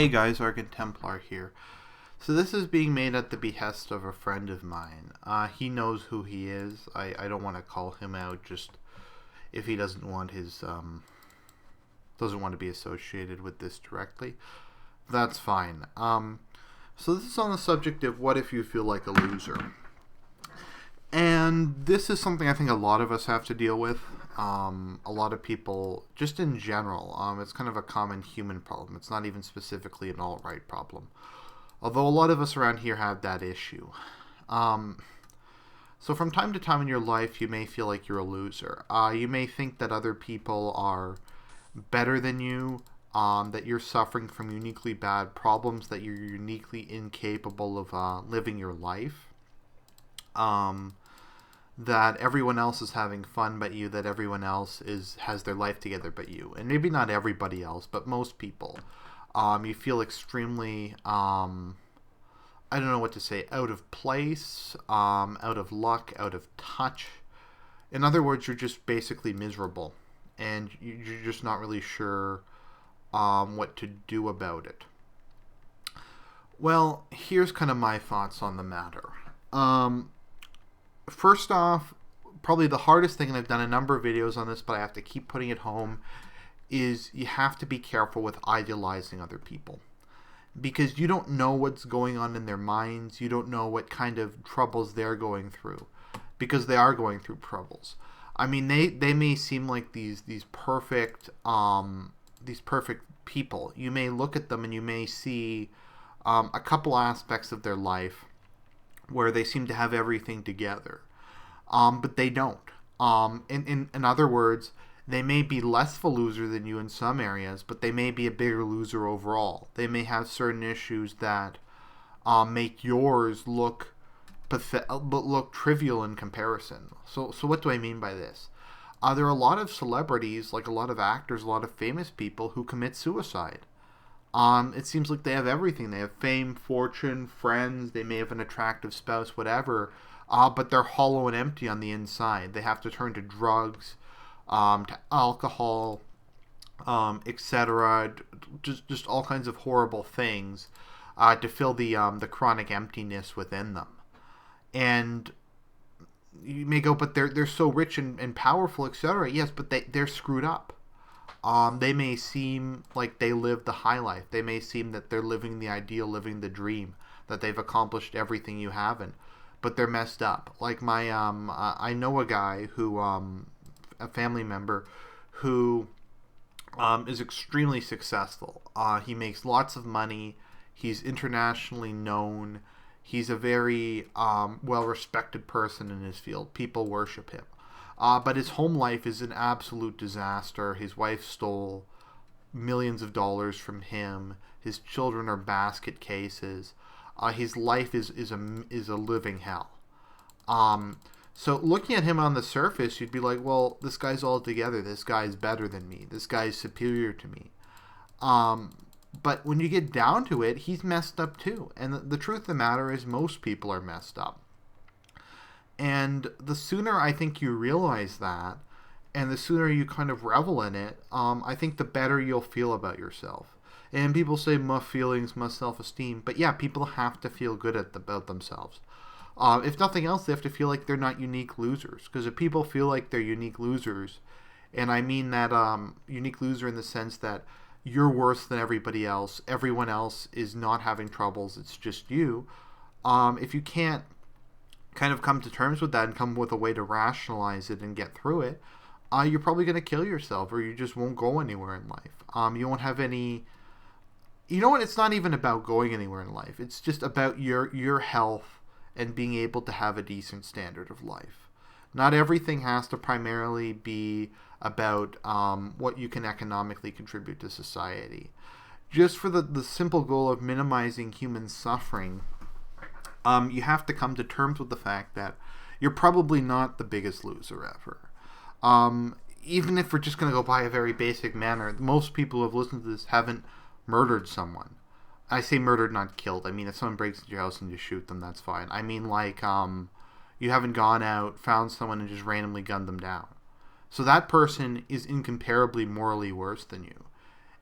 Hey guys, Argent Templar here. So this is being made at the behest of a friend of mine. He knows who he is. I don't want to call him out just if he doesn't want to be associated with this directly. That's fine. So this is on the subject of what if you feel like a loser. And this is something I think a lot of us have to deal with. A lot of people, just in general, it's kind of a common human problem. It's not even specifically an alt-right problem. Although a lot of us around here have that issue. So from time to time in your life, you may feel like you're a loser. You may think that other people are better than you, that you're suffering from uniquely bad problems, that you're uniquely incapable of living your life. That everyone else is having fun but you, that everyone else has their life together but you. And maybe not everybody else, but most people. You feel extremely, I don't know what to say, out of place, out of luck, out of touch. In other words, you're just basically miserable. And you're just not really sure what to do about it. Well, here's kind of my thoughts on the matter. First off, probably the hardest thing, and I've done a number of videos on this, but I have to keep putting it home, is you have to be careful with idealizing other people. Because you don't know what's going on in their minds. You don't know what kind of troubles they're going through. Because they are going through troubles. I mean, they may seem like these perfect people. You may look at them and you may see a couple aspects of their life where they seem to have everything together. But they don't. In other words, they may be less of a loser than you in some areas, but they may be a bigger loser overall. They may have certain issues that make yours look trivial in comparison. So what do I mean by this? There are a lot of celebrities, like a lot of actors, a lot of famous people who commit suicide. It seems like they have everything. They have fame, fortune, friends. They may have an attractive spouse, whatever. But they're hollow and empty on the inside. They have to turn to drugs, to alcohol, etc. Just all kinds of horrible things to fill the chronic emptiness within them. And you may go, but they're so rich and powerful, etc. Yes, but they're screwed up. They may seem like they live the high life. They may seem that they're living the ideal, living the dream, that they've accomplished everything you haven't, but they're messed up. Like I know a guy who, a family member, who is extremely successful. He makes lots of money. He's internationally known. He's a very well-respected person in his field. People worship him. But his home life is an absolute disaster. His wife stole millions of dollars from him. His children are basket cases. His life is a living hell. So looking at him on the surface, you'd be like, well, this guy's all together. This guy's better than me. This guy's superior to me. But when you get down to it, he's messed up too. And the truth of the matter is most people are messed up. And the sooner I think you realize that, and the sooner you kind of revel in it, I think the better you'll feel about yourself. And people say, my feelings, my self-esteem. But yeah, people have to feel good about themselves. If nothing else, they have to feel like they're not unique losers. Because if people feel like they're unique losers, and I mean that unique loser in the sense that you're worse than everybody else, everyone else is not having troubles, it's just you. If you can't kind of come to terms with that and come with a way to rationalize it and get through it, you're probably going to kill yourself, or you just won't go anywhere in life. You won't have any... You know what? It's not even about going anywhere in life. It's just about your health and being able to have a decent standard of life. Not everything has to primarily be about what you can economically contribute to society. Just for the simple goal of minimizing human suffering, you have to come to terms with the fact that you're probably not the biggest loser ever. Even if we're just going to go by a very basic manner, most people who have listened to this haven't murdered someone. I say murdered, not killed. I mean, if someone breaks into your house and you shoot them, that's fine. I mean, like, you haven't gone out, found someone, and just randomly gunned them down. So that person is incomparably morally worse than you.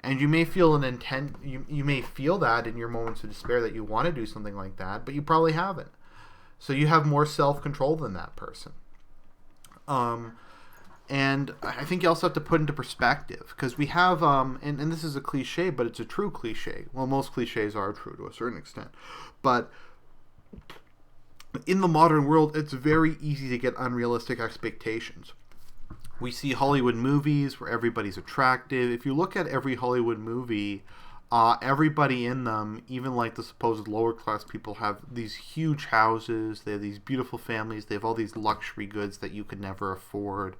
And you may feel an intent. You may feel that in your moments of despair that you want to do something like that, but you probably haven't. So you have more self-control than that person. And I think you also have to put into perspective, because we have, and this is a cliche, but it's a true cliche. Well, most cliches are true to a certain extent. But in the modern world, it's very easy to get unrealistic expectations. We see Hollywood movies where everybody's attractive. If you look at every Hollywood movie, everybody in them, even like the supposed lower class people, have these huge houses. They have these beautiful families. They have all these luxury goods that you could never afford.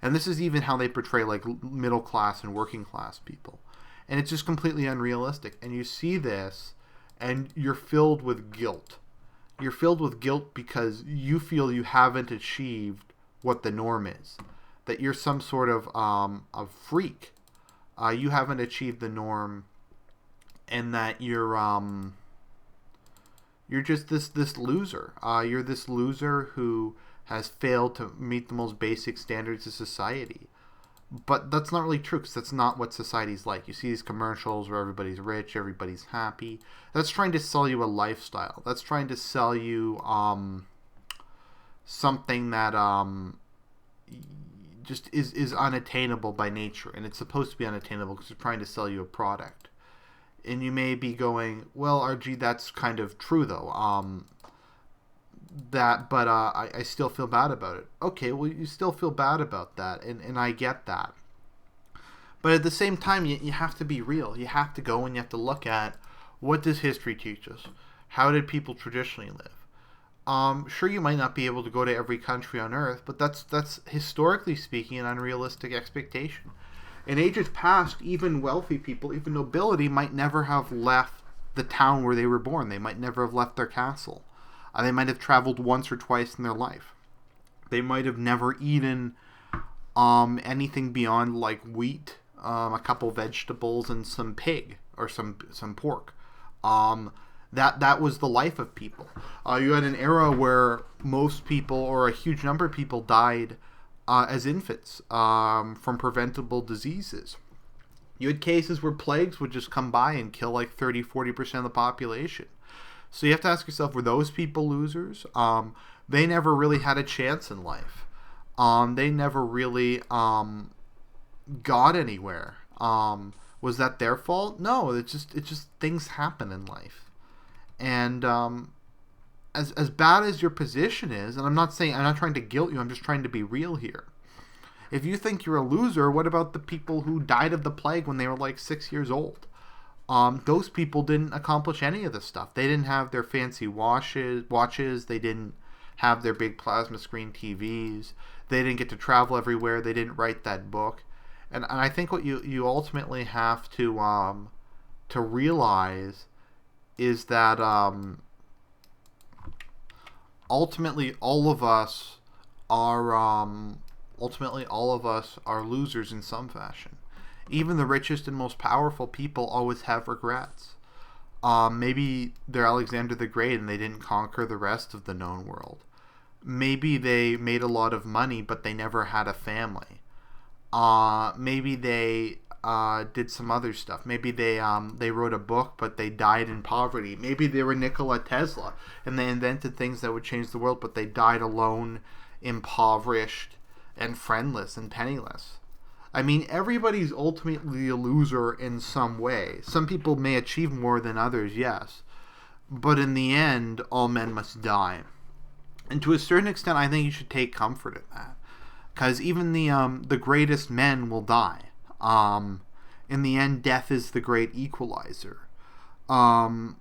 And this is even how they portray like middle class and working class people. And it's just completely unrealistic. And you see this and you're filled with guilt. You're filled with guilt because you feel you haven't achieved what the norm is. That you're some sort of a freak. You haven't achieved the norm, and that you're just this loser. You're this loser who has failed to meet the most basic standards of society. But that's not really true, because that's not what society's like. You see these commercials where everybody's rich, everybody's happy. That's trying to sell you a lifestyle. That's trying to sell you something that just is unattainable by nature. And it's supposed to be unattainable because they're trying to sell you a product. And you may be going, well, RG, that's kind of true, though. But I still feel bad about it. Okay, well, you still feel bad about that, and I get that. But at the same time, you have to be real. You have to go and you have to look at, what does history teach us? How did people traditionally live? Sure, you might not be able to go to every country on Earth, but that's historically speaking an unrealistic expectation. In ages past, even wealthy people, even nobility, might never have left the town where they were born. They might never have left their castle. They might have traveled once or twice in their life. They might have never eaten anything beyond like wheat, a couple vegetables, and some pig or some pork. That was the life of people. You had an era where most people, or a huge number of people, died as infants from preventable diseases. You had cases where plagues would just come by and kill like 30-40% of the population. So you have to ask yourself, were those people losers? They never really had a chance in life. They never really got anywhere. Was that their fault? No, it's just things happen in life. And as bad as your position is, and I'm not trying to guilt you, I'm just trying to be real here. If you think you're a loser, what about the people who died of the plague when they were like 6 years old? Those people didn't accomplish any of this stuff. They didn't have their fancy watches. They didn't have their big plasma screen TVs. They didn't get to travel everywhere. They didn't write that book. And I think what you ultimately have to realize is that ultimately all of us are losers in some fashion. Even the richest and most powerful people always have regrets. Maybe they're Alexander the Great and they didn't conquer the rest of the known world. Maybe they made a lot of money, but they never had a family. Maybe they did some other stuff. Maybe they wrote a book, but they died in poverty. Maybe they were Nikola Tesla and they invented things that would change the world, but they died alone, impoverished, and friendless and penniless. I mean, everybody's ultimately a loser in some way. Some people may achieve more than others, yes. But in the end, all men must die. And to a certain extent, I think you should take comfort in that. Because even the greatest men will die. In the end, death is the great equalizer. In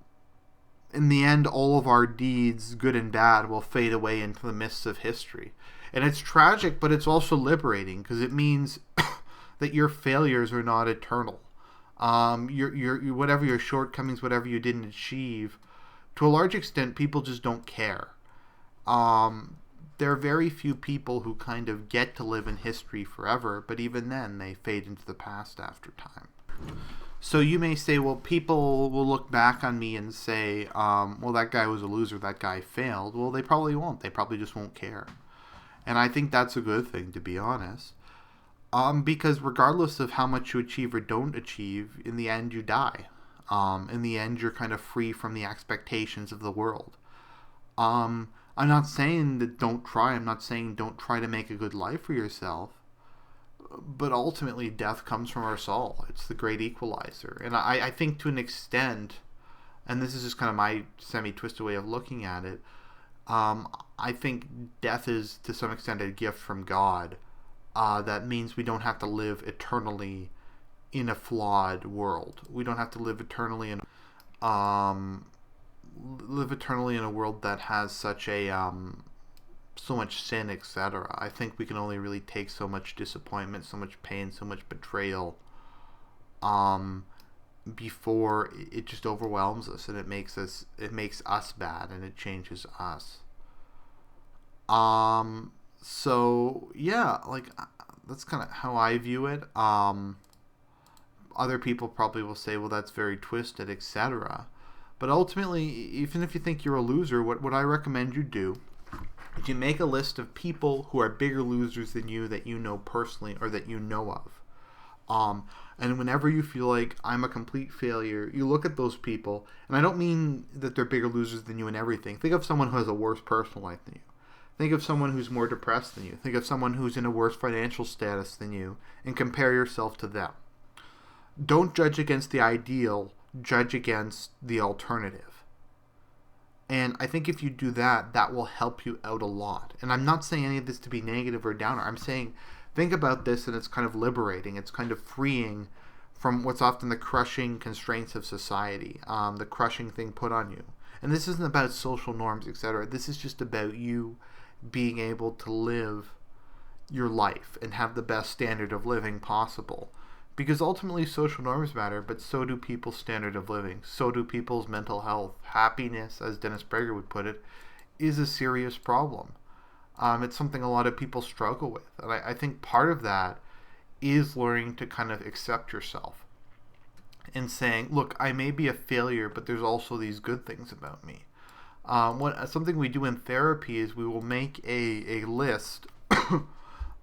the end, all of our deeds, good and bad, will fade away into the mists of history. And it's tragic, but it's also liberating, because it means that your failures are not eternal. Your whatever your shortcomings, whatever you didn't achieve, to a large extent, people just don't care. There are very few people who kind of get to live in history forever, but even then, they fade into the past after time. So you may say, well, people will look back on me and say, well, that guy was a loser, that guy failed. Well, they probably won't. They probably just won't care. And I think that's a good thing, to be honest. Because regardless of how much you achieve or don't achieve, in the end you die. In the end, you're kind of free from the expectations of the world. I'm not saying that don't try. I'm not saying don't try to make a good life for yourself. But ultimately, death comes from our soul. It's the great equalizer. And I think to an extent, and this is just kind of my semi-twisted way of looking at it, I think death is to some extent a gift from God. That means we don't have to live eternally in a flawed world. We don't have to live eternally in a world that has such a so much sin, etc. I think we can only really take so much disappointment, so much pain, so much betrayal, before it just overwhelms us and it makes us bad and it changes us. So yeah, like that's kind of how I view it. Other people probably will say, well, that's very twisted, etc. But ultimately, even if you think you're a loser, what I recommend you do is you make a list of people who are bigger losers than you that you know personally or that you know of. And whenever you feel like I'm a complete failure, you look at those people, and I don't mean that they're bigger losers than you in everything. Think of someone who has a worse personal life than you. Think of someone who's more depressed than you. Think of someone who's in a worse financial status than you, and compare yourself to them. Don't judge against the ideal, judge against the alternative. And I think if you do that, that will help you out a lot. And I'm not saying any of this to be negative or downer. I'm saying think about this and it's kind of liberating. It's kind of freeing from what's often the crushing constraints of society, the crushing thing put on you. And this isn't about social norms, etc. This is just about you being able to live your life and have the best standard of living possible. Because ultimately social norms matter, but so do people's standard of living. So do people's mental health. Happiness, as Dennis Prager would put it, is a serious problem. It's something a lot of people struggle with. And I think part of that is learning to kind of accept yourself. And saying, look, I may be a failure, but there's also these good things about me. Something we do in therapy is we will make a list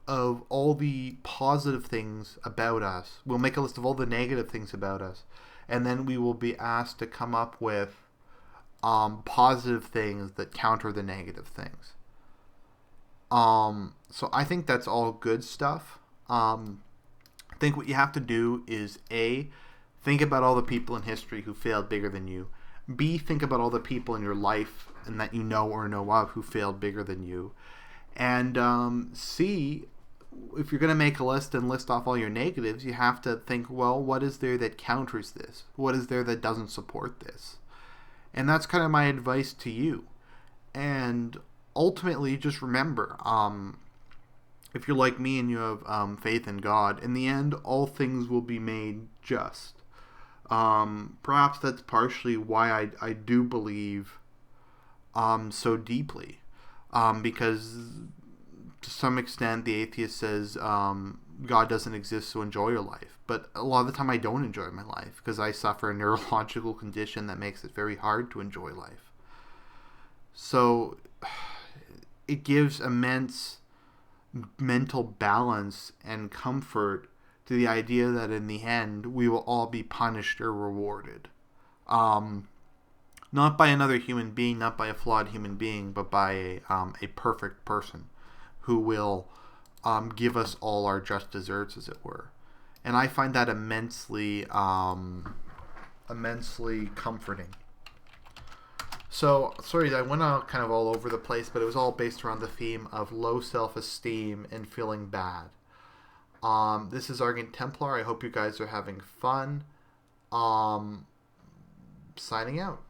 of all the positive things about us. We'll make a list of all the negative things about us. And then we will be asked to come up with positive things that counter the negative things. So I think that's all good stuff. I think what you have to do is A, think about all the people in history who failed bigger than you. B, think about all the people in your life and that you know or know of who failed bigger than you. And C, if you're going to make a list and list off all your negatives, you have to think, well, what is there that counters this? What is there that doesn't support this? And that's kind of my advice to you. And ultimately, just remember, if you're like me and you have faith in God, in the end, all things will be made just. Perhaps that's partially why I do believe so deeply. Because to some extent, the atheist says God doesn't exist, so enjoy your life. But a lot of the time I don't enjoy my life because I suffer a neurological condition that makes it very hard to enjoy life. So it gives immense mental balance and comfort to the idea that in the end we will all be punished or rewarded. Not by another human being, not by a flawed human being, but by a perfect person who will give us all our just desserts, as it were. And I find that immensely comforting. So, sorry, I went out kind of all over the place, but it was all based around the theme of low self-esteem and feeling bad. This is Argent Templar. I hope you guys are having fun. Signing out.